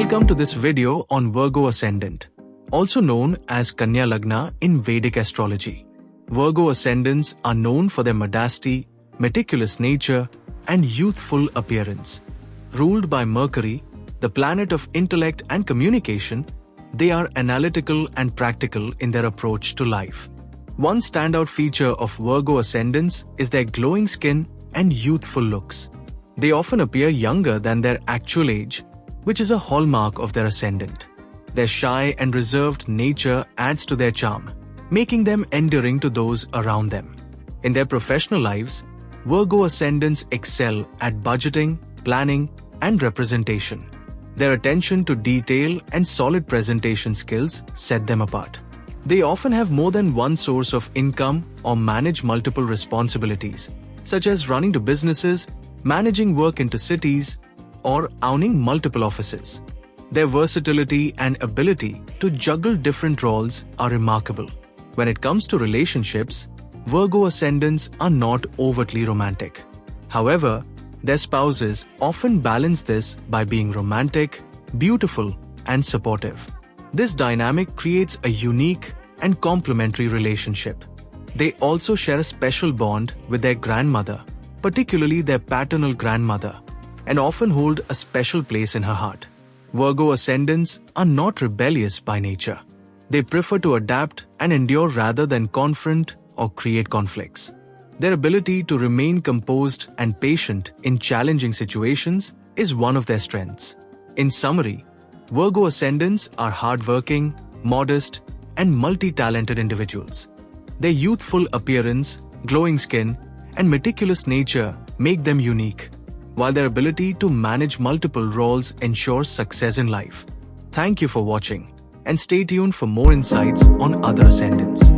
Welcome to this video on Virgo Ascendant, also known as Kanya Lagna in Vedic astrology. Virgo Ascendants are known for their modesty, meticulous nature, and youthful appearance. Ruled by Mercury, the planet of intellect and communication, they are analytical and practical in their approach to life. One standout feature of Virgo Ascendants is their glowing skin and youthful looks. They often appear younger than their actual age, which is a hallmark of their ascendant. Their shy and reserved nature adds to their charm, making them endearing to those around them. In their professional lives, Virgo Ascendants excel at budgeting, planning, and representation. Their attention to detail and solid presentation skills set them apart. They often have more than one source of income or manage multiple responsibilities, such as running two businesses, managing work into cities, or owning multiple offices. Their versatility and ability to juggle different roles are remarkable. When it comes to relationships, Virgo Ascendants are not overtly romantic. However, their spouses often balance this by being romantic, beautiful, and supportive. This dynamic creates a unique and complementary relationship. They also share a special bond with their grandmother, particularly their paternal grandmother, and often hold a special place in her heart. Virgo Ascendants are not rebellious by nature. They prefer to adapt and endure rather than confront or create conflicts. Their ability to remain composed and patient in challenging situations is one of their strengths. In summary, Virgo Ascendants are hardworking, modest, and multi-talented individuals. Their youthful appearance, glowing skin, and meticulous nature make them unique, while their ability to manage multiple roles ensures success in life. Thank you for watching, and stay tuned for more insights on other ascendants.